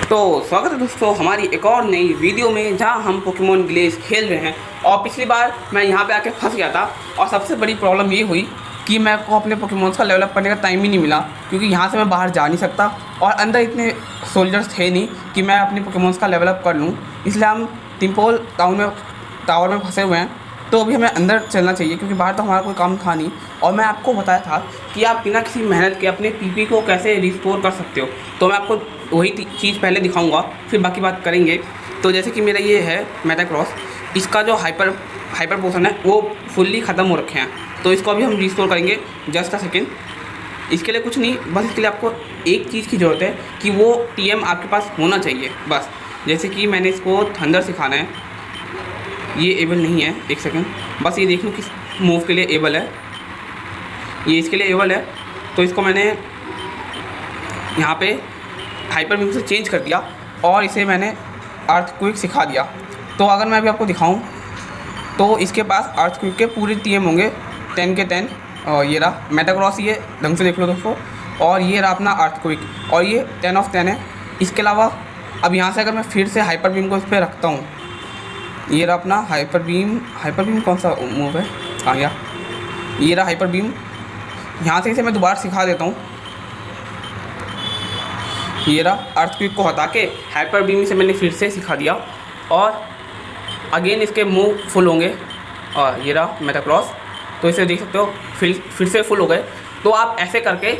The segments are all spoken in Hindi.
तो स्वागत है दोस्तों हमारी एक और नई वीडियो में, जहां हम पोकेमॉन ग्लेज खेल रहे हैं। और पिछली बार मैं यहां पे आके फंस गया था और सबसे बड़ी प्रॉब्लम ये हुई कि मेरे को अपने पोकेमॉन्स का डेवलप करने का टाइम ही नहीं मिला, क्योंकि यहाँ से मैं बाहर जा नहीं सकता और अंदर इतने सोल्जर्स थे नहीं कि मैं अपने पोकेमॉन्स का डेवलप कर लूँ। इसलिए हम टिम्पोल टावर में फंसे हुए हैं। तो अभी हमें अंदर चलना चाहिए, क्योंकि बाहर तो हमारा कोई काम था नहीं। और मैं आपको बताया था कि आप बिना किसी मेहनत के अपने पीपी को कैसे रिस्टोर कर सकते हो। तो मैं आपको वही चीज़ पहले दिखाऊंगा, फिर बाकी बात करेंगे। तो जैसे कि मेरा ये है मेटाक्रॉस, इसका जो हाइपर पोशन है वो फुल्ली ख़त्म हो रखे हैं। तो इसको अभी हम रिस्टोर करेंगे। Just a second. इसके लिए कुछ नहीं, बस इसके लिए आपको एक चीज़ की ज़रूरत है कि वो टीएम आपके पास होना चाहिए बस। जैसे कि मैंने इसको थंडर सिखाना है, ये एबल नहीं है। एक सेकंड, बस ये देख लो किस मूव के लिए एबल है। ये इसके लिए एबल है, तो इसको मैंने यहाँ पे हाइपर बीम से चेंज कर दिया और इसे मैंने अर्थक्वेक सिखा दिया। तो अगर मैं अभी आपको दिखाऊं तो इसके पास अर्थक्वेक के पूरे टीएम होंगे 10 के 10। और ये रहा मेटाक्रॉस, ये ढंग से देख लो दोस्तों। और ये रहा अपना अर्थक्वेक, और ये 10 ऑफ 10 है। इसके अलावा अब यहाँ से अगर मैं फिर से हाइपर बीम को इस पर रखता हूँ, ये रहा अपना हाइपर बीम कौन सा मूव है, आ गया। ये रहा हाइपर बीम। यहाँ से इसे मैं दोबारा सिखा देता हूँ। ये रहा अर्थक्वेक को हटा के हाइपर बीम से मैंने फिर से सिखा दिया, और अगेन इसके मूव फुल होंगे। और ये रहा मेटाक्रॉस, तो इसे देख सकते हो फिर से फुल हो गए। तो आप ऐसे करके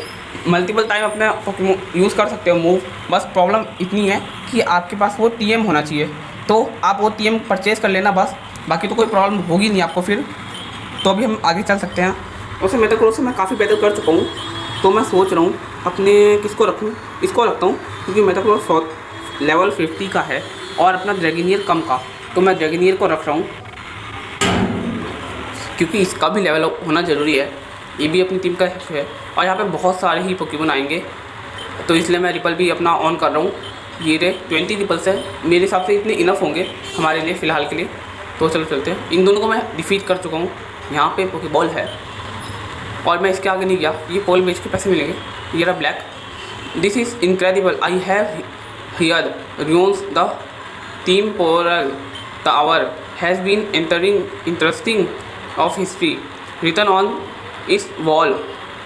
मल्टीपल टाइम अपने पोकेमॉन यूज़ कर सकते हो मूव। बस प्रॉब्लम इतनी है कि आपके पास वो टीएम होना चाहिए, तो आप वो टीएम परचेज़ कर लेना बस। बाकी तो कोई प्रॉब्लम होगी नहीं आपको फिर। तो अभी हम आगे चल सकते हैं। वैसे मेटाक्रॉस से मैं काफ़ी बेहतर कर चुका हूँ, तो मैं सोच रहा हूँ अपने किसको रखूँ। इसको रखता हूँ, क्योंकि मेटाक्रॉस लेवल 50 का है और अपना ड्रैगनियर कम का। तो मैं ड्रैगनियर को रख रहा हूँ, क्योंकि इसका भी लेवल होना ज़रूरी है। ये भी अपनी टीम का है और यहाँ पे बहुत सारे ही पोकेमॉन आएंगे, तो इसलिए मैं रिपल भी अपना ऑन कर रहा हूँ। ये रे 20 रिपल्स है, मेरे हिसाब से इतने इनफ होंगे हमारे लिए फ़िलहाल के लिए। तो चलो चलते हैं। इन दोनों को मैं डिफीट कर चुका हूँ। यहाँ पे पोकेबॉल है और मैं इसके आगे नहीं गया। ये पोल बेच के पैसे मिलेंगे। ये रहा Black. This is incredible, I have here ruins the temporal tower has been entering interesting of history written on its wall,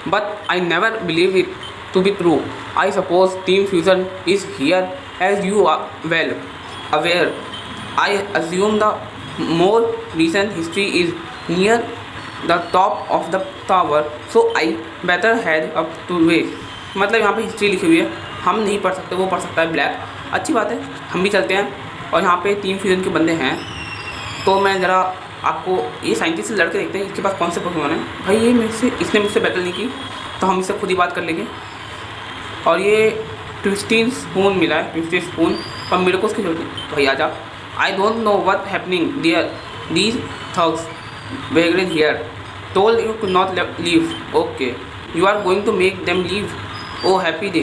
but I never believe it to be true. I suppose Team Fusion is here, as you are well aware. I assume the more recent history is near the top of the tower, so I better head up to it. मतलब यहाँ पे हिस्ट्री लिखी हुई है, हम नहीं पढ़ सकते, वो पढ़ सकता है ब्लैक। अच्छी बात है, हम भी चलते हैं। और यहाँ पे टीम फ्यूजन के बंदे हैं, तो मैं ज़रा आपको ये साइंटिस्ट से लड़के देखते हैं इसके पास कौन से पोकेमॉन है। भाई ये इसने मुझसे बैटल नहीं की, तो हम इससे खुद ही बात कर लेंगे। और ये ट्विस्टिंग स्पून मिला है, ट्विस्टिंग स्पून, पर मेरे को उसकी जरूरत नहीं। भाई आजा। I don't know what happening there, these thugs vagrants here told you could not leave. Okay, you are going to make them leave. Oh happy day,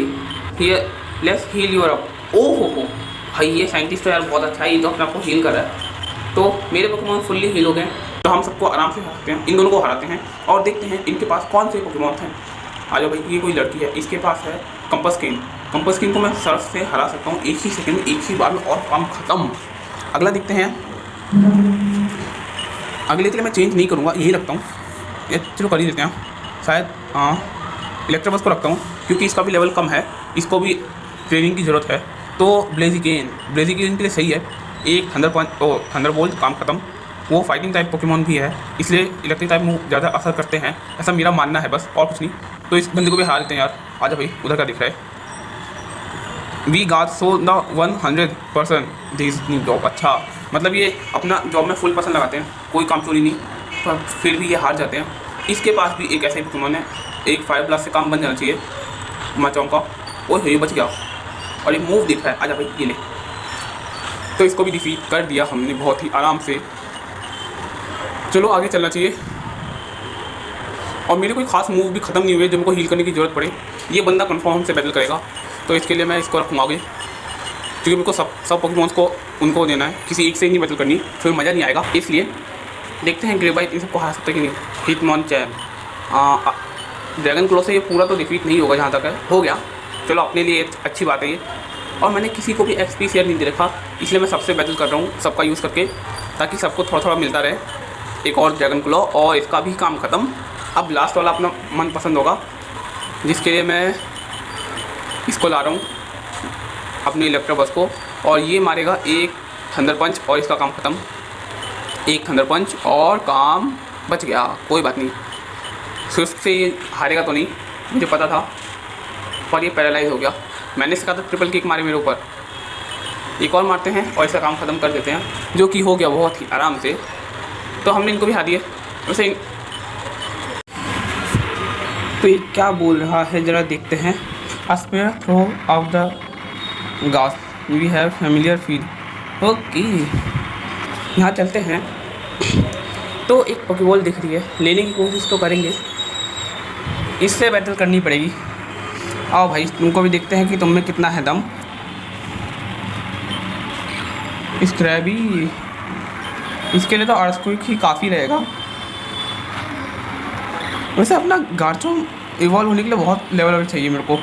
here let's heal your up. ओ हो भाई, ये साइंटिस्ट तो यार बहुत अच्छा है, ये तो अपने आप को हील कर रहा है। तो मेरे पोकेमॉन फुल्ली हील हो गए, तो हम सबको आराम से हराते हैं। इन दोनों को हराते हैं और देखते हैं इनके पास कौन से पोकेमॉन हैं। आ जाओ भाई, ये कोई लड़की है, इसके पास है कंपस्किन को मैं सर्फ से हरा सकता हूँ एक ही सेकंड में, एक ही बार में, और काम खत्म। अगला देखते हैं। अगले के लिए मैं चेंज नहीं करूँगा, यही रखता हूँ। ये चलो कर ही देते हैं शायद। हाँ, इलेक्ट्रोबस को रखता हूँ, क्योंकि इसका भी लेवल कम है, इसको भी ट्रेनिंग की ज़रूरत है। तो ब्लेजिकेन के लिए सही है। एक थंडरबोल्ट, काम खत्म। वो फाइटिंग टाइप पोकेमॉन भी है, इसलिए इलेक्ट्रिक टाइप मूव ज़्यादा असर करते हैं, ऐसा मेरा मानना है बस, और कुछ नहीं। तो इस बंदे को भी हार देते हैं यार। आजा भाई, उधर का दिख रहा है। We got so the 100% this new job. अच्छा, मतलब ये अपना जॉब में फुल पर्सन लगाते हैं, कोई काम चोरी नहीं, पर फिर भी ये हार जाते हैं। इसके पास भी एक ऐसा ही पोकेमॉन है, एक 5+ से काम बन जाना चाहिए माचोंग का। ओह ये बच गया, और ये मूव दिख रहा है। आजा भाई, ये ले। तो इसको भी डिफीट कर दिया हमने बहुत ही आराम से। चलो आगे चलना चाहिए। और मेरे कोई खास मूव भी ख़त्म नहीं हुए जो मेरे को हील करने की ज़रूरत पड़े। ये बंदा कंफर्म हमसे बैटल करेगा, तो इसके लिए मैं इसको रखूँगा आगे, क्योंकि मेरे को सब पोकेमॉन्स को उनको देना है, किसी एक से ही नहीं बैटल करनी, फिर मज़ा नहीं आएगा। इसलिए देखते हैं ग्रेबाइट इन सबको हरा सकते कि नहीं। हिटमॉन्चैन, ड्रैगन क्लॉ से ये पूरा तो डिफीट नहीं होगा जहाँ तक है। हो गया, चलो अपने लिए अच्छी बात है ये। और मैंने किसी को भी एक्सपी शेयर नहीं दे रखा, इसलिए मैं सबसे बैटल कर रहा हूँ सबका यूज़ करके, ताकि सबको थोड़ा थोड़ा मिलता रहे। एक और ड्रैगन क्लॉ और इसका भी काम ख़त्म। अब लास्ट वाला अपना मन पसंद होगा, जिसके लिए मैं इसको ला रहा हूँ अपनी इलेक्ट्रोबस को, और ये मारेगा एक थंडर पंच और इसका काम ख़त्म। एक थंडर पंच और काम बच गया, कोई बात नहीं। स्विफ्ट से ये हारेगा तो नहीं, मुझे पता था, पर ये पैरालाइज हो गया। मैंने इसका तो ट्रिपल किक मारे मेरे ऊपर। एक और मारते हैं और इसका काम ख़त्म कर देते हैं, जो कि हो गया बहुत ही आराम से। तो हमने इनको भी हार दिए। वैसे तो ये क्या बोल रहा है ज़रा देखते हैं। Aspire throw of the gas we have familiar feel. Okay, यहाँ चलते हैं। तो एक पोकेबॉल दिख रही है, लेने की कोशिश तो करेंगे, इससे बैटल करनी पड़ेगी। आओ भाई, तुमको भी देखते हैं कि तुम में कितना है दम। स्क्रैबी, इसके लिए तो अर्थक्वेक ही काफ़ी रहेगा। वैसे अपना गार्चो इवॉल्व होने के लिए बहुत लेवल अप चाहिए मेरे को।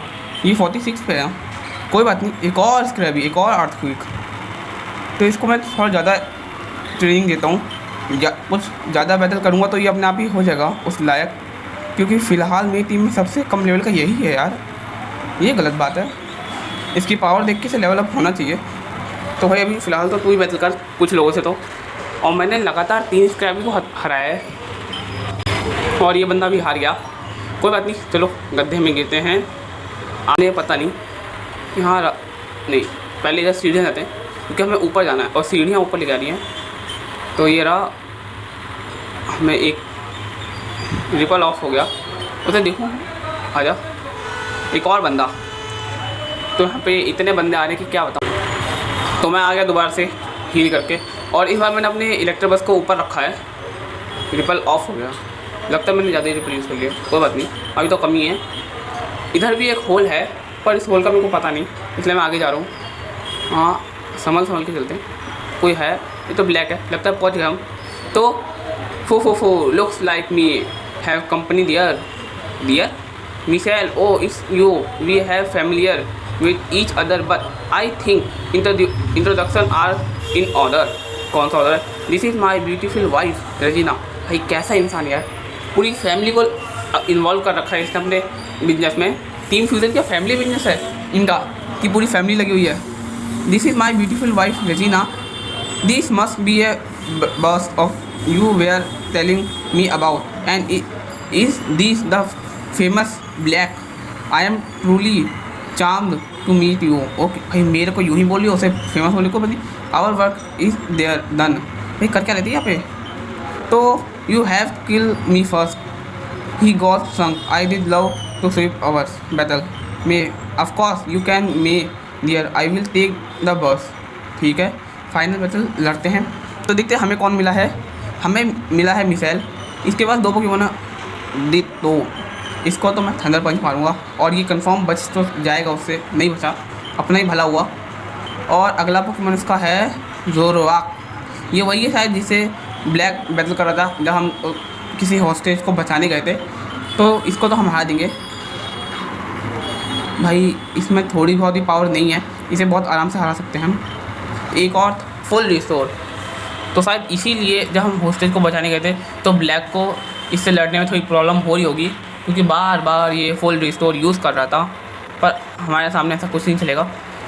ये 46 पे है, कोई बात नहीं। एक और स्क्रैबी, एक और अर्थक्वेक, तो इसको मैं थोड़ा ज़्यादा ट्रेनिंग देता हूँ। कुछ ज़्यादा बैटल करूँगा तो ये अपने आप ही हो जाएगा उस लायक, क्योंकि फ़िलहाल मेरी टीम में सबसे कम लेवल का यही है यार। ये गलत बात है, इसकी पावर देख के से लेवल अप होना चाहिए। तो भाई अभी फ़िलहाल तो तू ही बैटल कर कुछ लोगों से तो। और मैंने लगातार 3 स्क्रैबी को हराया है और ये बंदा भी हार गया। कोई बात नहीं, चलो गड्ढे में गिरते हैं। आने पता नहीं यहाँ नहीं, पहले इधर सीढ़ियाँ जाते हैं क्योंकि हमें ऊपर जाना है और सीढ़ियाँ ऊपर ले जा रही हैं। तो ये रहा, हमें एक रिपल ऑफ हो गया, उसे देखूँ। आजा, एक और बंदा। तो यहाँ पे इतने बंदे आ रहे हैं कि क्या बताऊँ। तो मैं आ गया दोबारा से हील करके, और इस बार मैंने अपने इलेक्ट्रोबस को ऊपर रखा है। रिपल ऑफ हो गया, लगता है मैंने ज़्यादा ही रिपल यूज़ कर लिया। कोई बात नहीं, अभी तो कमी है। इधर भी एक होल है, पर इस होल का मेरे को पता नहीं, इसलिए मैं आगे जा रहा हूँ। हाँ, संभल के चलते हैं। कोई है, ये तो ब्लैक है, लगता है पहुँच गया हम। तो फो looks like me have company dear Michelle, oh it's you, we have familiar with each other, but I think introduction are in order. कौन सा ऑर्डर है? This is my beautiful wife Regina. भाई कैसा इंसान यार, पूरी फैमिली को इन्वॉल्व कर रखा है इसने अपने बिजनेस में। टीम फ्यूजन क्या फैमिली बिजनेस है इनका, कि पूरी फैमिली लगी हुई है। This is my beautiful wife Regina, this must be a boss of you were telling me about, and is this the famous Black. I am truly charmed to meet you. Okay भाई, मेरे को यूँ ही बोलिए, उसे फेमस बोले को बनी। Our work is there done. भाई कर क्या रहती है यहाँ पे? तो you have kill me first, he got sunk, I did love to sweep ours battle may, of course you can may dear, I will take the bus. ठीक है, फाइनल बैटल लड़ते हैं। तो देखते हैं हमें कौन मिला है। हमें मिला है मिसाइल। इसके बाद 2 पोकेमॉन दी, तो इसको तो मैं थंडर पंच मारूंगा और ये कंफर्म बच तो जाएगा, उससे नहीं बचा, अपना ही भला हुआ। और अगला पोकेमॉन इसका है ज़ोरोआक। ये वही है शायद जिसे ब्लैक बैटल कर रहा था जब हम किसी हॉस्टेज को बचाने गए थे। तो इसको तो हम हरा देंगे भाई, इसमें थोड़ी बहुत ही पावर नहीं है, इसे बहुत आराम से हरा सकते हैं हम। एक और फुल रिस्टोर, तो शायद इसीलिए जब हम हॉस्टेज को बचाने गए थे तो ब्लैक को इससे लड़ने में थोड़ी प्रॉब्लम हो रही होगी, क्योंकि बार बार ये फुल रिस्टोर यूज़ कर रहा था। पर हमारे सामने ऐसा कुछ नहीं चलेगा,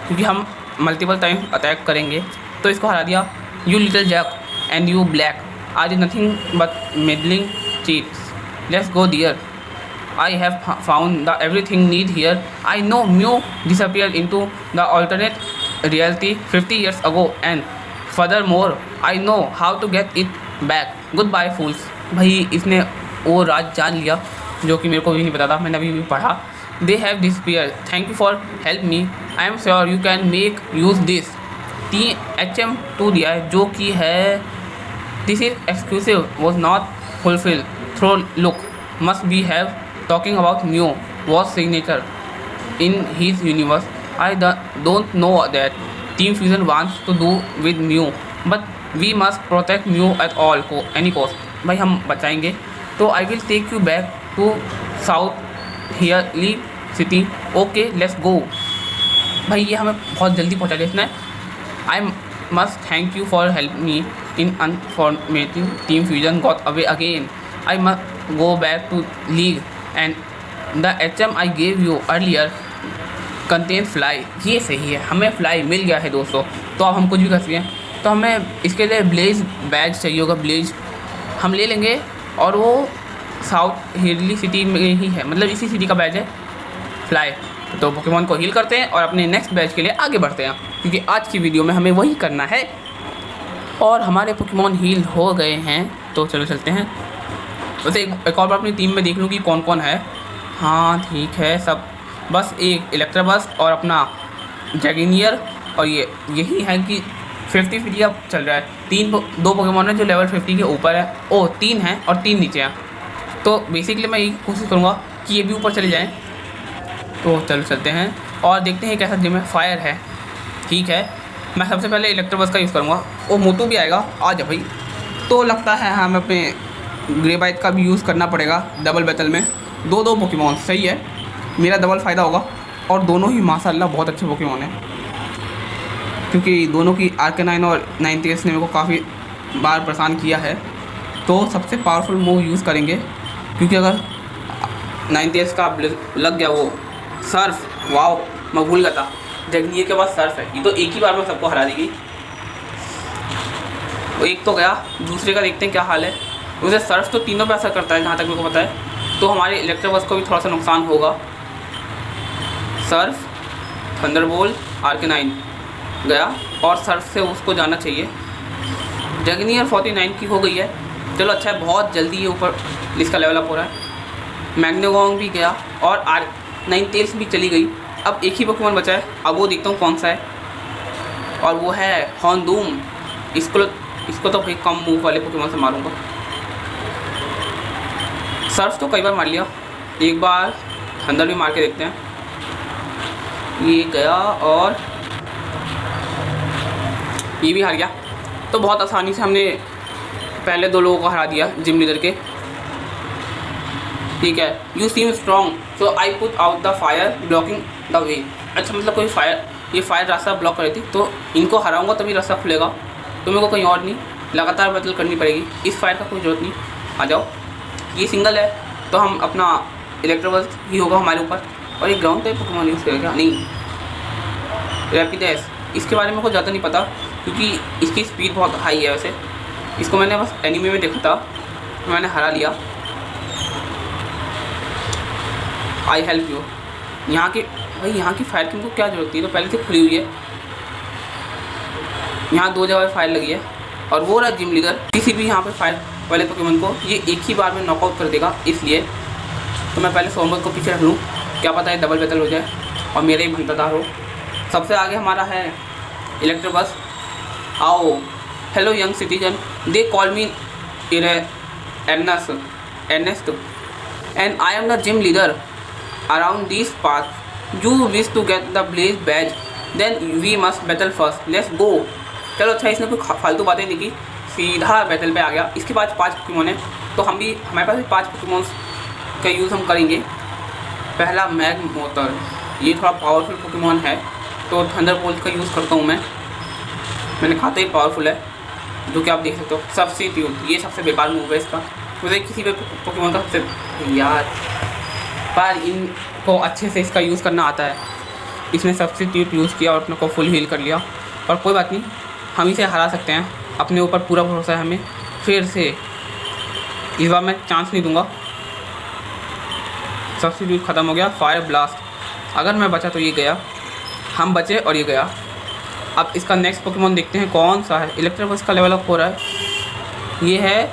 क्योंकि हम मल्टीपल टाइम अटैक करेंगे। तो इसको हरा दिया। You little Jack and you Black are nothing but middling cheats, let's go dear, I have found the everything need here. I know Mew disappeared into the alternate reality 50 years ago, and furthermore, I know how to get it back. Goodbye, fools. भाई इसने वो राज जान लिया जो कि मेरे को भी नहीं पता था, मैंने अभी भी पढ़ा। They have disappeared. Thank you for help me. I am sure you can make use this. THM2 दिया है जो कि है this is exclusive was not fulfilled through look must be have talking about Mew was signature in his universe. I don't know that Team Fusion wants to do with Mew, but we must protect Mew at all any cost. भाई हम बचाएंगे। तो I will take you back to South here, Leaf City. Okay, let's go. भाई ये हमें बहुत जल्दी पहुंचा दिया इसने। I must thank you for help me in unformatting team fusion got away again. I must go back to league and the HM I gave you earlier content fly. ये सही है, हमें फ्लाई मिल गया है दोस्तों, तो अब हम कुछ भी कर सकते हैं। तो हमें इसके लिए ब्लेज बैज चाहिए होगा, ब्लेज हम ले लेंगे और वो साउथ हिरली सिटी में ही है, मतलब इसी सिटी का बैज है फ्लाई। तो पोकेमॉन को हील करते हैं और अपने नेक्स्ट बैच के लिए आगे बढ़ते हैं, क्योंकि आज की वीडियो में हमें वही करना है। और हमारे पोकेमॉन हील हो गए हैं, तो चलो चलते हैं। वैसे एक और बार अपनी टीम में देख लूँ कि कौन कौन है। हाँ ठीक है, सब बस एक इलेक्ट्राबस और अपना जैगिनियर, और यही है कि 50-50 अब चल रहा है। दो पोकेमॉन है जो लेवल 50 के ऊपर है, 3 हैं और 3 नीचे हैं। तो बेसिकली मैं यही कोशिश करूँगा कि ये भी ऊपर चले जाएँ। तो चलो चलते हैं और देखते हैं कैसा जिम है। फायर है, ठीक है, मैं सबसे पहले इलेक्ट्रोबस का यूज़ करूँगा। ओ मोटू भी आएगा, आ जा भाई। तो लगता है हमें अपने ग्रेबाइट का भी यूज़ करना पड़ेगा डबल बैटल में। दो पोकेमॉन सही है, मेरा डबल फ़ायदा होगा। और दोनों ही माशाल्लाह बहुत अच्छे पोकेमॉन हैं, क्योंकि दोनों की आर्केनाइन और 90s ने मेरे को काफ़ी बार परेशान किया है। तो सबसे पावरफुल मूव यूज़ करेंगे, क्योंकि अगर 90s का लग गया वो सर्फ, वाओ मैं भूल गया था जगनियर के बाद सर्फ है, ये तो एक ही बार में सबको हरा देगी। वो एक तो गया, दूसरे का देखते हैं क्या हाल है। उसे सर्फ तो तीनों पे असर करता है जहाँ तक मेरे को पता है, तो हमारे इलेक्ट्रोबस को भी थोड़ा सा नुकसान होगा। सर्फ, थंडरबोल्ट, आर्केनाइन गया और सर्फ से उसको जाना चाहिए। जगनियर 49 की हो गई है, चलो अच्छा है, बहुत जल्दी ये ऊपर इसका लेवल अप हो रहा है। मैग्नेगोंग भी गया और नाइनटेल्स भी चली गई। अब एक ही पोकेमॉन बचा है, अब वो देखता हूँ कौन सा है, और वो है हॉन्डूम। इसको तो भाई कम मूव वाले पोकेमॉन से मारूंगा। सर्फ तो कई बार मार लिया, एक बार थंडर भी मार के देखते हैं। ये गया और ये भी हार गया। तो बहुत आसानी से हमने पहले 2 लोगों को हरा दिया जिम लीडर के, ठीक है। You seem strong so I put out the fire blocking the way. अच्छा, मतलब कोई ये फायर रास्ता ब्लॉक कर रही थी, तो इनको हराऊंगा तभी रास्ता खुलेगा, तो मेरे को कहीं और नहीं लगातार बैटल करनी पड़ेगी। इस फायर का कोई ज़रूरत नहीं, आ जाओ। ये सिंगल है तो हम अपना इलेक्ट्रोबस ही होगा हमारे ऊपर। और एक ग्राउंड टाइप पोकेमॉन यूज़ करेगा, नहीं रैपिडेस, इसके बारे में कुछ ज़्यादा नहीं पता, क्योंकि इसकी स्पीड बहुत हाई है। वैसे इसको मैंने बस एनीमे में देखा था, मैंने हरा लिया। I help you. यहाँ की फायर की को क्या जरूरत थी, तो पहले से खुली हुई है। यहाँ 2 जगह फायर लगी है, और वो रहा जिम लीडर। किसी भी यहाँ पे फायर वाले पोकेमॉन को ये एक ही बार में नॉकआउट कर देगा, इसलिए तो मैं पहले सोमबत को पीछे रख लूँ, क्या पता है डबल बैटल हो जाए और मेरे ही भंटादार हो। सबसे आगे हमारा है इलेक्ट्रोबस। आओ, hello young citizen, they call me Ernest and I am the gym leader around this path. You wish to get the blaze badge, then we must battle first. Let's go. चलो अच्छा, इसने कोई फालतू बातें नहीं की, सीधा बैटल पे आ गया। इसके पास 5 पोकेमॉन है, तो हमारे पास भी 5 पोकेमॉन का यूज़ हम करेंगे। पहला मैग मोटर, ये थोड़ा पावरफुल पोकेमॉन है, तो थंडरबोल्ट का यूज़ करता हूँ मैंने कहा था ये पावरफुल है, जो कि आप देख सकते हो। सब्स्टिट्यूट, ये सबसे बेकार मूव है इसका, मुझे किसी भी पोकेमॉन का सबसे यार, पर इनको अच्छे से इसका यूज़ करना आता है। इसने सब्स्टिट्यूट यूज़ किया और अपने को फुल हील कर लिया, और कोई बात नहीं, हम इसे हरा सकते हैं, अपने ऊपर पूरा भरोसा है हमें। फिर से इस बार मैं चांस नहीं दूंगा। सब्स्टिट्यूट ख़त्म हो गया। फायर ब्लास्ट, अगर मैं बचा तो ये गया, हम बचे और ये गया। अब इसका नेक्स्ट पोकेमॉन देखते हैं कौन सा है। इलेक्ट्रोबस का लेवल अप हो रहा है, ये है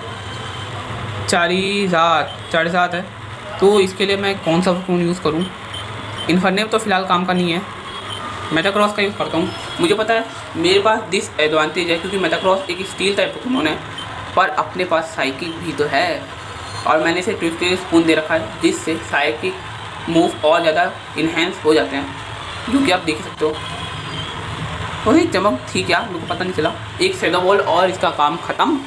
चारिज़ात है, तो इसके लिए मैं कौन सा पोकेमॉन यूज़ करूँ। इन्फर्नेप तो फ़िलहाल काम का नहीं है, मेटाक्रॉस का यूज़ करता हूँ। मुझे पता है मेरे पास डिसएडवांटेज है, क्योंकि मेटाक्रॉस एक स्टील टाइप पोकेमॉन है, पर अपने पास साइकिक भी तो है, और मैंने इसे ट्विस्टेड स्पून दे रखा है, जिससे साइकिक मूव और ज़्यादा इन्हेंस हो जाते हैं, जो कि आप देख सकते हो। और एक चमक थी क्या, मेरे को पता नहीं चला। एक शैडो बॉल और इसका काम ख़त्म।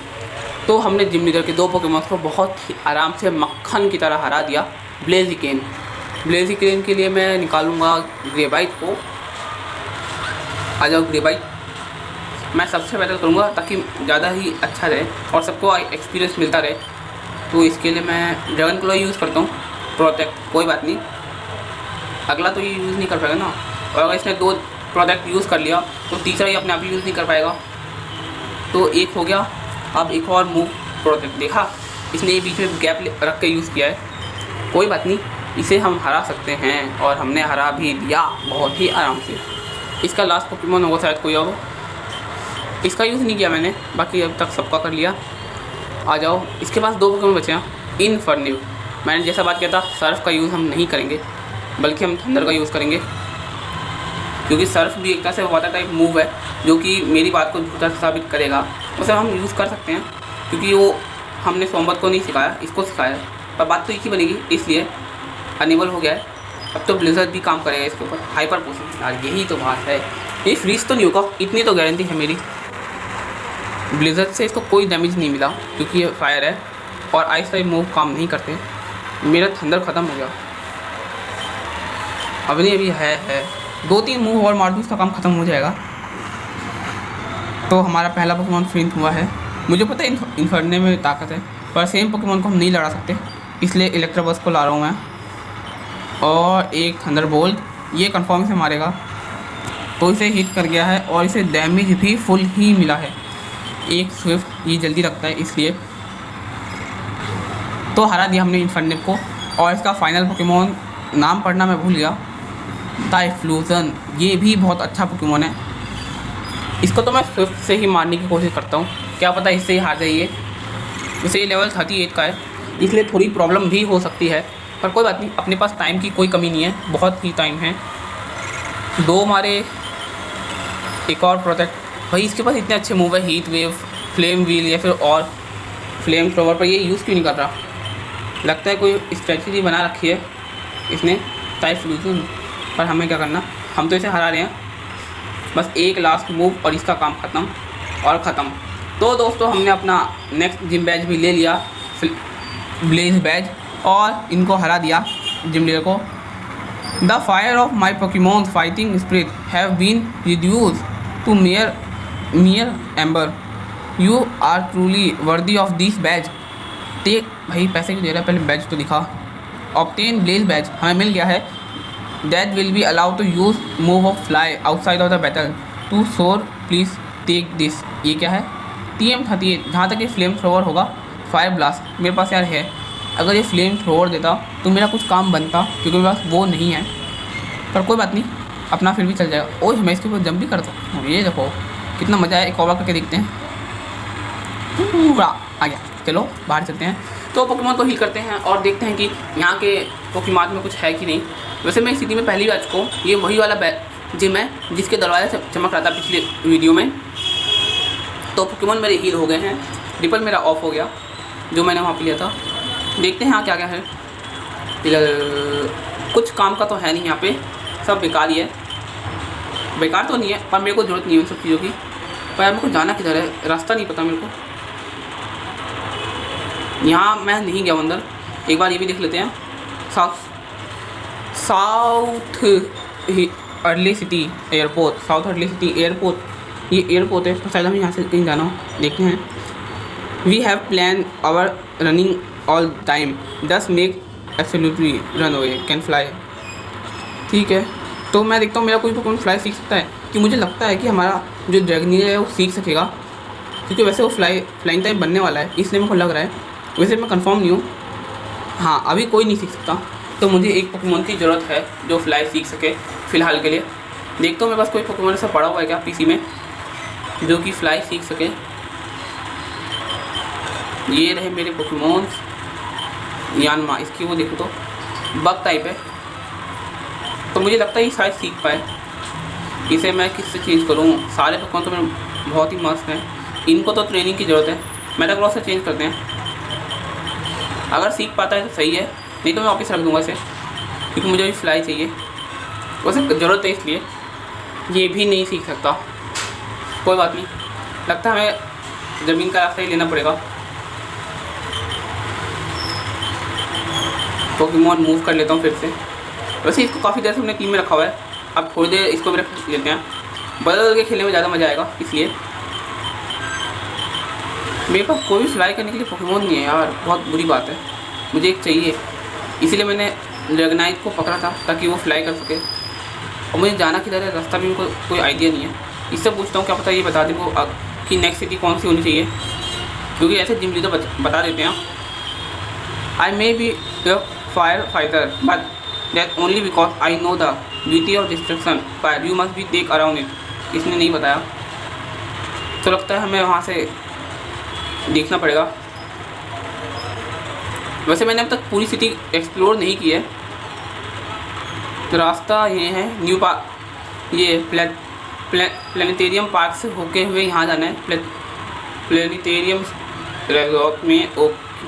तो हमने जिम लीडर के 2 पोकेमॉन को बहुत ही आराम से मक्खन की तरह हरा दिया। ब्लेजिकेन के लिए मैं निकालूंगा ग्रेबाइट को, आ जाओ ग्रे भाई। मैं सबसे बेटर करूँगा ताकि ज़्यादा ही अच्छा रहे और सबको एक्सपीरियंस मिलता रहे। तो इसके लिए मैं ड्रैगन क्लॉ यूज़ करता हूँ प्रोटेक्ट। कोई बात नहीं, अगला तो ये यूज़ नहीं कर पाएगा ना, और अगर इसने 2 प्रोडक्ट यूज़ कर लिया तो तीसरा ही अपने आप यूज़ नहीं कर पाएगा। तो एक हो गया। अब एक और मूव प्रोटेक्ट, देखा इसने ये बीच में गैप रख के यूज़ किया है। कोई बात नहीं, इसे हम हरा सकते हैं और हमने हरा भी दिया बहुत ही आराम से। इसका लास्ट पोकेमॉन होगा शायद कोई और, इसका यूज़ नहीं किया मैंने, बाकी अब तक सबका कर लिया। आ जाओ, इसके पास 2 पोकेमॉन बचे हैं। इनफर्निव, मैंने जैसा बात किया था सर्फ का यूज़ हम नहीं करेंगे बल्कि हम थंडर का यूज़ करेंगे, क्योंकि सर्फ भी एक तरह से वाटर टाइप मूव है जो कि मेरी बात को झूठा साबित करेगा। उसे हम यूज़ कर सकते हैं क्योंकि वो हमने सोमवत को नहीं सिखाया, इसको सिखाया है, पर बात तो एक ही बनेगी, इसलिए अनेबल हो गया है। अब तो ब्लिज़र्ड भी काम करेगा इसके ऊपर। हाइपर पोशन यार, यही तो बात है। ये फ्रीज तो नहीं होगा, इतनी तो गारंटी है मेरी। ब्लिज़र्ड से इसको कोई डैमेज नहीं मिला क्योंकि ये फायर है और आइस टाइप मूव काम नहीं करते। मेरा थंडर ख़त्म हो गया, अभी अभी है 2-3 मूव और मार दूँ इसका काम ख़त्म हो जाएगा। तो हमारा पहला पोकेमॉन फेंट हुआ है। मुझे पता है इन्फर्ने में ताकत है, पर सेम पोकेमॉन को हम नहीं लड़ा सकते, इसलिए इलेक्ट्रोबस को ला रहा हूँ मैं। और एक थंडरबोल्ट, ये कंफर्म से मारेगा, तो इसे हिट कर गया है और इसे डैमेज भी फुल ही मिला है। एक स्विफ्ट ये जल्दी रखता है इसलिए, तो हरा दिया हमने इन्फर्ने को। और इसका फाइनल पोकेमॉन नाम पढ़ना मैं भूल गया, टाइफ्लूजन। ये भी बहुत अच्छा पोकेमॉन है, इसको तो मैं स्विफ्ट से ही मारने की कोशिश करता हूँ, क्या पता इससे ही हार जाइए। वैसे ये लेवल 38 का है, इसलिए थोड़ी प्रॉब्लम भी हो सकती है, पर कोई बात नहीं, अपने पास टाइम की कोई कमी नहीं है, बहुत ही टाइम है। 2 मारे, एक और प्रोटेक्ट। भाई इसके पास इतने अच्छे मूव है, हीट वेव, फ्लेम व्हील या फिर और फ्लेम थ्रोवर, पर ये यूज़ क्यों नहीं कर रहा? लगता है कोई स्ट्रेटजी बना रखी है इसने टाइफ्लूजन। पर हमें क्या करना, हम तो इसे हरा रहे हैं, बस एक लास्ट मूव और इसका काम ख़त्म और ख़त्म। तो दोस्तों हमने अपना नेक्स्ट जिम बैज भी ले लिया, ब्लेज बैज, और इनको हरा दिया जिम लीडर को। The fire of my Pokemon fighting spirit have been reduce to mere ember. You are truly worthy of this badge. Take, भाई पैसे क्यों दे रहा है, पहले बैज तो दिखा। ऑब्टेन ब्लेज बैज, हमें मिल गया है। That will be allowed to use move of fly outside of the battle to soar, please take this. ये क्या है? TM38, जहाँ तक ये फ्लेम थ्रोवर होगा। फायर ब्लास्ट मेरे पास यार है, अगर ये फ्लेम थ्रोवर देता तो मेरा कुछ काम बनता, क्योंकि मेरे पास वो नहीं है, पर कोई बात नहीं, अपना फिर भी चल जाएगा। ओह मैं इसके ऊपर जंप भी करता हूँ, ये देखो कितना मज़ा है। एक और करके देखते हैं, पूरा आ गया। चलो बाहर चलते हैं, तो पोकेमॉन को हील करते हैं और देखते हैं कि यहाँ के पोकेमॉन में कुछ है कि नहीं। वैसे मैं इस सिटी में पहली बार चुका हूँ, ये वही वाला जिम है जिसके दरवाजे से चमक रहा था पिछले वीडियो में। तो पोकेमॉन मेरे हील हो गए हैं, रिपल मेरा ऑफ हो गया जो मैंने वहाँ पे लिया था। देखते हैं यहाँ क्या क्या है। कुछ काम का तो है नहीं यहाँ पे, सब बेकार ही है। बेकार तो नहीं है, पर मेरे को ज़रूरत नहीं है उन सब चीज़ों की। पर यार मेरे को जाना किधर है, रास्ता नहीं पता मेरे को। यहाँ मैं नहीं गया अंदर, एक बार ये भी देख लेते हैं। South early city airport, south early city airport, ये एयरपोर्ट है, तो शायद हमें यहाँ से कहीं जाना हो, देखते हैं। We have plan our running all time, just make absolutely run away, can fly. ठीक है, तो मैं देखता हूँ मेरा कोई पोकेमॉन फ्लाई सीख सकता है, कि मुझे लगता है कि हमारा जो ड्रैगनीर है वो सीख सकेगा, क्योंकि वैसे वो फ्लाइंग टाइप बनने वाला है, इसलिए मेरे को लग रहा है। वैसे मैं कंफर्म नहीं हूँ, हाँ अभी कोई नहीं सीख सकता, तो मुझे एक पोकेमॉन की ज़रूरत है जो फ्लाई सीख सके फ़िलहाल के लिए। देखता हूँ मेरे पास कोई पोकेमॉन ऐसा पड़ा हुआ है क्या पीसी में जो कि फ्लाई सीख सके। ये रहे मेरे पोकेमॉन। यानमा, इसकी वो देखो तो बग टाइप है, तो मुझे लगता है ये शायद सीख पाए। इसे मैं किससे चेंज करूँ? सारे पोकेमॉन तो मेरे बहुत ही मस्त हैं, इनको तो ट्रेनिंग की ज़रूरत है। मेटाग्रॉस से चेंज करते हैं, अगर सीख पाता है तो सही है, नहीं तो मैं वापस रख दूँगा इसे, क्योंकि मुझे भी फ्लाई चाहिए। वैसे ज़रूरत है इसलिए। ये भी नहीं सीख सकता, कोई बात नहीं, लगता है हमें ज़मीन का रास्ता ही लेना पड़ेगा। पोकेमॉन मूव कर लेता हूँ फिर से। वैसे इसको काफ़ी देर से हमने टीम में रखा हुआ है, अब थोड़ी देर इसको भी रख लेते हैं। बदल के खेलने में ज़्यादा मज़ा आएगा, इसलिए मेरे पास कोई भी फ्लाई करने के लिए पोकेमोन नहीं है यार, बहुत बुरी बात है। मुझे एक चाहिए, इसीलिए मैंने ड्रैगनाइट को पकड़ा था ताकि वो फ्लाई कर सके। और मुझे जाना किधर है, रास्ता भी उनको कोई आइडिया नहीं है। इससे पूछता हूँ, क्या पता ये बता दें वो कि नेक्स्ट सिटी कौन सी होनी चाहिए, क्योंकि ऐसे जिम लीडर बता देते हैं। I may be the fire fighter but that only because I know the beauty of destruction fire you must be take around it. इसने नहीं बताया, तो लगता है हमें वहाँ से देखना पड़ेगा। वैसे मैंने अब तक पूरी सिटी एक्सप्लोर नहीं की है। तो रास्ता ये है न्यू पार्क, ये प्लेनेटेरियम पार्क से होके हुए यहाँ जाना है, प्लेनेटेरियम रिजॉर्ट में। ओके,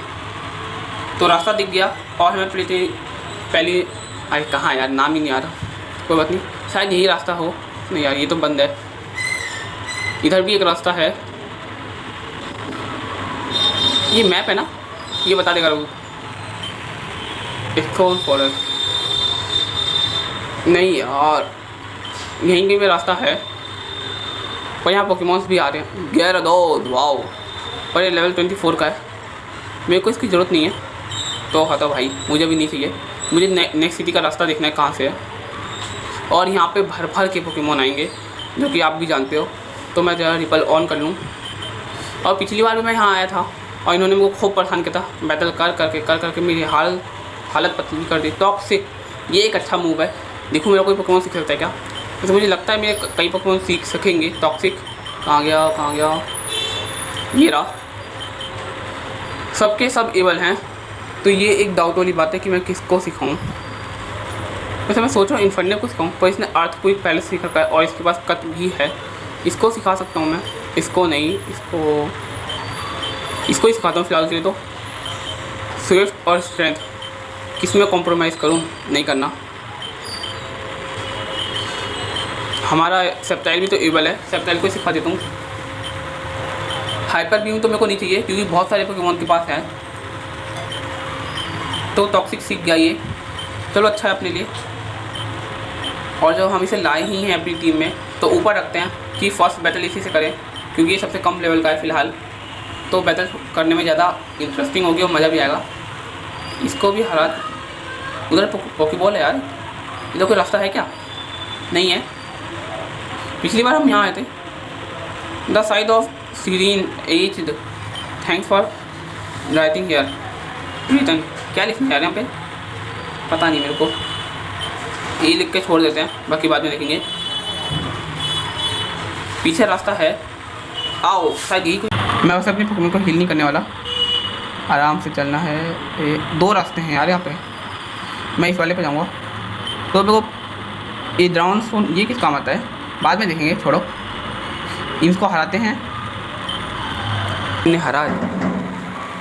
तो रास्ता दिख गया और हमें पहले अरे कहाँ यार, नाम ही नहीं आ रहा, कोई बात नहीं, शायद यही रास्ता हो। नहीं यार, ये तो बंद है। इधर भी एक रास्ता है, ये मैप है ना, ये बता देगा वो। इसको फॉरेस्ट नहीं यार, यहीं कहीं भी रास्ता है। और यहाँ पोकेमॉन्स भी आ रहे हैं, गैराडोज, वाओ। और ये लेवल 24 का है, मेरे को इसकी ज़रूरत नहीं है, तो हाँ तो भाई मुझे भी नहीं चाहिए। मुझे नेक्स्ट सिटी का रास्ता देखना है कहाँ से है। और यहाँ पे भर भर के पोकेमॉन आएंगे, जो कि आप भी जानते हो। तो मैं ज़रा रिपल ऑन कर लूँ। और पिछली बार भी मैं यहाँ आया था और इन्होंने मुझे खूब परेशान किया था, बैटल कर करके मेरी हालत पतली कर दी। टॉक्सिक, ये एक अच्छा मूव है। देखो मेरा कोई पोकेमॉन सीख सकता है क्या? तो मुझे लगता है मेरे कई पोकेमॉन सीख सकेंगे। टॉक्सिक कहाँ गया, ये रहा। सबके सब एबल हैं, तो ये एक डाउट वाली बात है कि मैं किसको सिखाऊं। वैसे मैं सोच रहा हूँ इन्फर्नेल को सिखाऊं, पर इसने अर्थ क्विक पहले सीख रखा है और इसके पास कट भी है। इसको सिखा सकता हूँ मैं, इसको नहीं, इसको ही सिखाता हूँ फिलहाल के लिए। तो स्विफ्ट और स्ट्रेंथ, किस में कॉम्प्रोमाइज़ करूँ? नहीं करना। हमारा सेप्टाइल भी तो एबल है, सेप्टाइल को सिखा देता हूँ। हाइपर बीम तो मेरे को नहीं चाहिए, क्योंकि बहुत सारे पोकेमॉन के पास है। तो टॉक्सिक सीख गया ये, चलो अच्छा है अपने लिए। और जब हम इसे लाए ही हैं अपनी टीम में, तो ऊपर रखते हैं कि फर्स्ट बैटल इसी से करें, क्योंकि ये सबसे कम लेवल का है फ़िलहाल। तो बैटल करने में ज़्यादा इंटरेस्टिंग होगी और मज़ा भी आएगा। इसको भी हरा। उधर पोकेबॉल है यार, इधर कोई रास्ता है क्या? नहीं है। पिछली बार हम यहाँ आए थे। The side of serene age, thanks for writing here return. क्या लिखना है यार यहाँ पे, पता नहीं मेरे को। ये लिख के छोड़ देते हैं, बाकी बाद में देखेंगे। पीछे रास्ता है, आओ, शायद यही कुछ। मैं वैसे अपने पोकेमॉन को हील नहीं करने वाला, आराम से चलना है। ये 2 रास्ते हैं यार यहाँ पे, मैं इस वाले पे जाऊँगा। तो मेरे को ये ड्राउन स्टोन, ये किस काम आता है, बाद में देखेंगे, छोड़ो। इसको हराते हैं, इन्हें हरा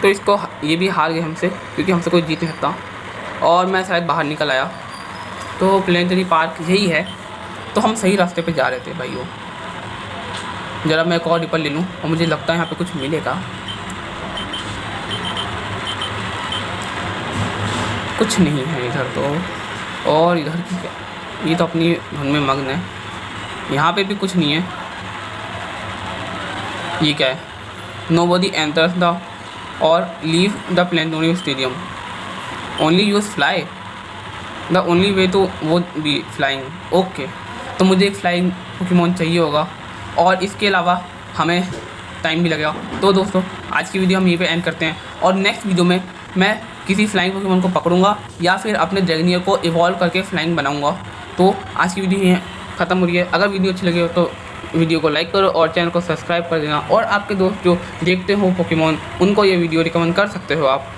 तो इसको, ये भी हार गए हमसे, क्योंकि हमसे कोई जीत नहीं सकता। और मैं शायद बाहर निकल आया। तो प्लेनेटरी पार्क यही है, तो हम सही रास्ते पे जा रहे थे भाइयों। ज़रा मैं एक और रिपल ले लूँ, और मुझे लगता है यहाँ पे कुछ मिलेगा। कुछ नहीं है इधर तो। और इधर की क्या, ये तो अपनी धुन में मग्न है। यहाँ पे भी कुछ नहीं है। ये क्या है? नोबडी एंटर्स द और leave the planetarium stadium, only use fly, the only way to वो बी फ्लाइंग। ओके, तो मुझे एक फ्लाइंग पोकेमॉन चाहिए होगा, और इसके अलावा हमें टाइम भी लगेगा। तो दोस्तों, आज की वीडियो हम यहीं पे एंड करते हैं, और नेक्स्ट वीडियो में मैं किसी फ्लाइंग पोकेमॉन को पकड़ूंगा या फिर अपने ड्रैगनियर को इवॉल्व करके फ्लाइंग बनाऊंगा। तो आज की वीडियो यहीं ख़त्म हो रही है। अगर वीडियो अच्छी लगी हो तो वीडियो को लाइक करो और चैनल को सब्सक्राइब कर देना। और आपके दोस्त जो देखते हो पोकेमॉन, उनको ये वीडियो रिकमेंड कर सकते हो आप।